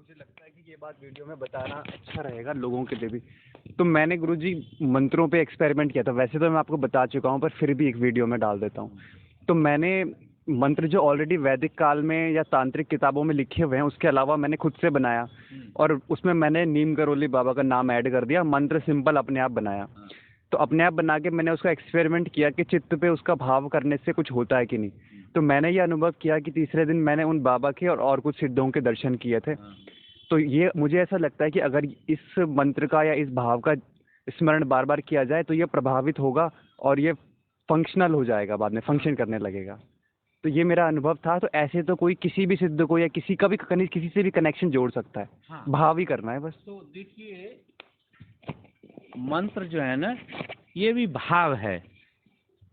मुझे लगता है कि ये बात वीडियो में बताना अच्छा रहेगा लोगों के लिए भी। तो मैंने गुरुजी मंत्रों पे एक्सपेरिमेंट किया था। वैसे तो मैं आपको बता चुका हूँ, पर फिर भी एक वीडियो में डाल देता हूँ। तो मैंने मंत्र जो ऑलरेडी वैदिक काल में या तांत्रिक किताबों में लिखे हुए हैं, उसके अलावा मैंने खुद से बनाया और उसमें मैंने नीम करोली बाबा का नाम ऐड कर दिया। मंत्र सिंपल अपने आप बनाया। तो अपने आप बना के मैंने उसका एक्सपेरिमेंट किया कि चित्त पे उसका भाव करने से कुछ होता है कि नहीं। तो मैंने ये अनुभव किया कि तीसरे दिन मैंने उन बाबा के और कुछ सिद्धों के दर्शन किए थे। तो ये मुझे ऐसा लगता है कि अगर इस मंत्र का या इस भाव का स्मरण बार बार किया जाए तो ये प्रभावित होगा और ये फंक्शनल हो जाएगा, बाद में फंक्शन करने लगेगा। तो ये मेरा अनुभव था। तो ऐसे तो कोई किसी भी सिद्ध को या किसी का भी किसी से भी कनेक्शन जोड़ सकता है। हाँ। भाव ही करना है बस। तो देखिए, मंत्र जो है ना, ये भी भाव है।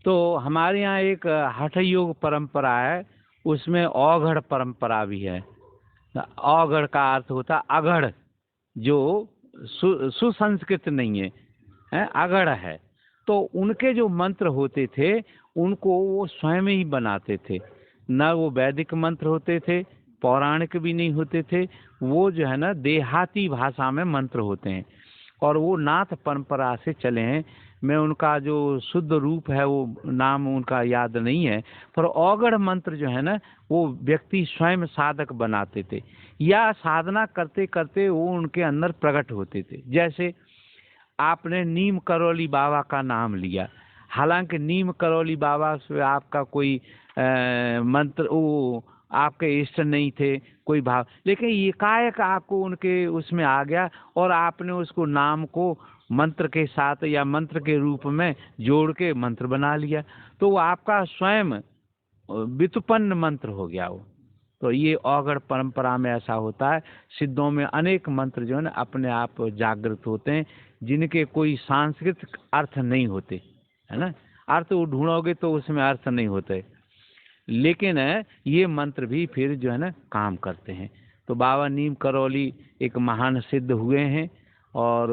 तो हमारे यहाँ एक हठ योग परंपरा है, उसमें औघड़ परंपरा भी है। औघड़ का अर्थ होता है अगढ़, जो सुसंस्कृत नहीं है, अगढ़ है। तो उनके जो मंत्र होते थे उनको वो स्वयं ही बनाते थे। न वो वैदिक मंत्र होते थे, पौराणिक भी नहीं होते थे। वो जो है ना देहाती भाषा में मंत्र होते हैं और वो नाथ परंपरा से चले हैं। मैं उनका जो शुद्ध रूप है वो नाम उनका याद नहीं है, पर औगढ़ मंत्र जो है ना वो व्यक्ति स्वयं साधक बनाते थे या साधना करते करते वो उनके अंदर प्रकट होते थे। जैसे आपने नीम करौली बाबा का नाम लिया, हालांकि नीम करौली बाबा से आपका कोई मंत्र वो आपके इष्ट नहीं थे, कोई भाव, लेकिन एकाएक आपको उनके उसमें आ गया और आपने उसको नाम को मंत्र के साथ या मंत्र के रूप में जोड़ के मंत्र बना लिया, तो वो आपका स्वयं व्युत्पन्न मंत्र हो गया वो। तो ये औगढ़ परंपरा में ऐसा होता है। सिद्धों में अनेक मंत्र जो है ना अपने आप जागृत होते हैं, जिनके कोई सांस्कृतिक अर्थ नहीं होते, है ना। अर्थ वो ढूंढोगे तो उसमें अर्थ नहीं होते, लेकिन ये मंत्र भी फिर जो है ना काम करते हैं। तो बाबा नीम करौली एक महान सिद्ध हुए हैं और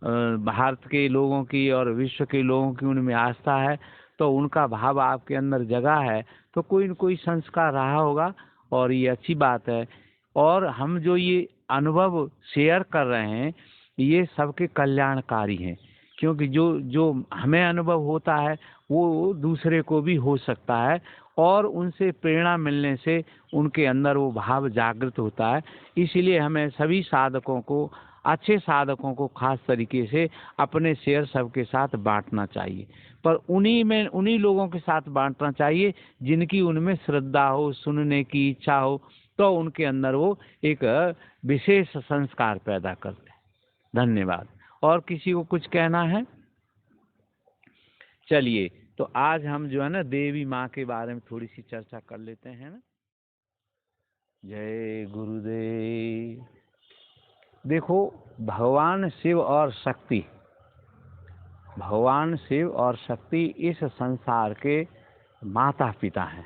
भारत के लोगों की और विश्व के लोगों की उनमें आस्था है। तो उनका भाव आपके अंदर जगा है तो कोई न कोई संस्कार रहा होगा और ये अच्छी बात है। और हम जो ये अनुभव शेयर कर रहे हैं ये सबके कल्याणकारी हैं, क्योंकि जो जो हमें अनुभव होता है वो दूसरे को भी हो सकता है और उनसे प्रेरणा मिलने से उनके अंदर वो भाव जागृत होता है। इसीलिए हमें सभी साधकों को, अच्छे साधकों को खास तरीके से अपने शेयर सबके साथ बांटना चाहिए, पर उन्हीं लोगों के साथ बांटना चाहिए जिनकी उनमें श्रद्धा हो, सुनने की इच्छा हो, तो उनके अंदर वो एक विशेष संस्कार पैदा करते हैं। धन्यवाद। और किसी को कुछ कहना है? चलिए, तो आज हम जो है ना देवी माँ के बारे में थोड़ी सी चर्चा कर लेते हैं ना। जय गुरुदेव। देखो, भगवान शिव और शक्ति, भगवान शिव और शक्ति इस संसार के माता पिता हैं।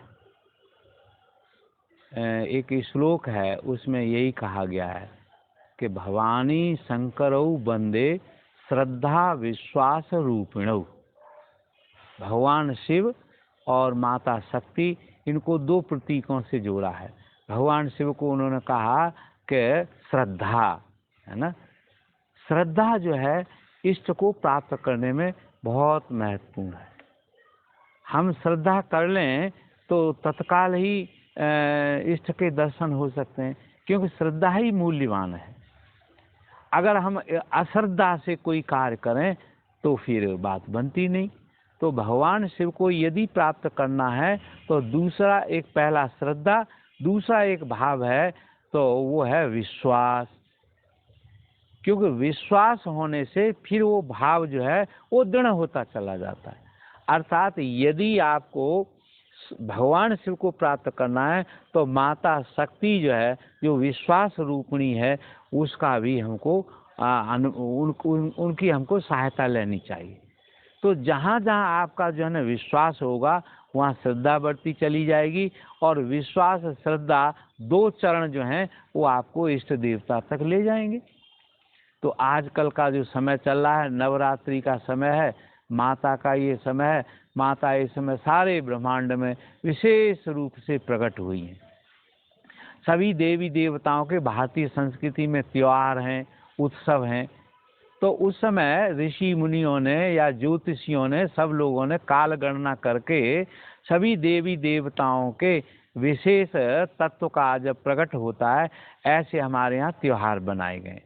एक श्लोक है उसमें यही कहा गया है कि भवानी शंकरौ वंदे श्रद्धा विश्वास रूपिणौ। भगवान शिव और माता शक्ति, इनको दो प्रतीकों से जोड़ा है। भगवान शिव को उन्होंने कहा कि श्रद्धा, है ना, श्रद्धा जो है इष्ट को प्राप्त करने में बहुत महत्वपूर्ण है। हम श्रद्धा कर लें तो तत्काल ही इष्ट के दर्शन हो सकते हैं, क्योंकि श्रद्धा ही मूल्यवान है। अगर हम अश्रद्धा से कोई कार्य करें तो फिर बात बनती नहीं। तो भगवान शिव को यदि प्राप्त करना है तो दूसरा, एक पहला श्रद्धा, दूसरा एक भाव है तो वो है विश्वास। क्योंकि विश्वास होने से फिर वो भाव जो है वो दृढ़ होता चला जाता है। अर्थात यदि आपको भगवान शिव को प्राप्त करना है तो माता शक्ति जो है, जो विश्वास रूपिणी है, उसका भी हमको उनकी हमको सहायता लेनी चाहिए। तो जहाँ जहाँ आपका जो है ना विश्वास होगा वहाँ श्रद्धा बढ़ती चली जाएगी, और विश्वास श्रद्धा दो चरण जो हैं वो आपको इष्ट देवता तक ले जाएंगे। तो आजकल का जो समय चल रहा है, नवरात्रि का समय है, माता का ये समय है। माता इस समय सारे ब्रह्मांड में विशेष रूप से प्रकट हुई हैं। सभी देवी देवताओं के भारतीय संस्कृति में त्योहार हैं, उत्सव हैं। तो उस समय ऋषि मुनियों ने या ज्योतिषियों ने, सब लोगों ने काल गणना करके सभी देवी देवताओं के विशेष तत्व का जब प्रकट होता है, ऐसे हमारे यहाँ त्योहार बनाए गए।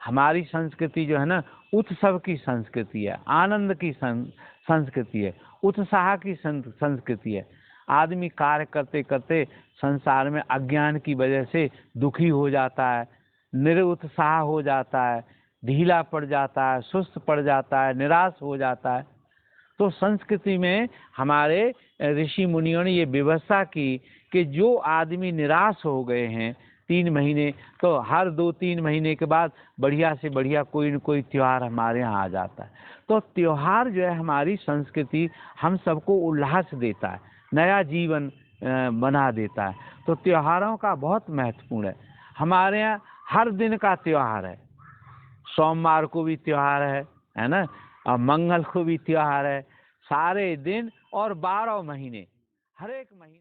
हमारी संस्कृति जो है ना, उत्सव की संस्कृति है, आनंद की संस्कृति है, उत्साह की संस्कृति है। आदमी कार्य करते करते संसार में अज्ञान की वजह से दुखी हो जाता है, निरुत्साह हो जाता है, ढीला पड़ जाता है, सुस्त पड़ जाता है, निराश हो जाता है। तो संस्कृति में हमारे ऋषि मुनियों ने ये व्यवस्था की कि जो आदमी निराश हो गए हैं 3 महीने, तो हर 2-3 महीने के बाद बढ़िया से बढ़िया कोई न कोई त्योहार हमारे यहाँ आ जाता है। तो त्योहार जो है हमारी संस्कृति हम सबको उल्लास देता है, नया जीवन बना देता है। तो त्योहारों का बहुत महत्वपूर्ण है। हमारे यहाँ हर दिन का त्योहार है। सोमवार को भी त्योहार है ना, और मंगल को भी त्योहार है। सारे दिन और 12 महीने, हर एक महीने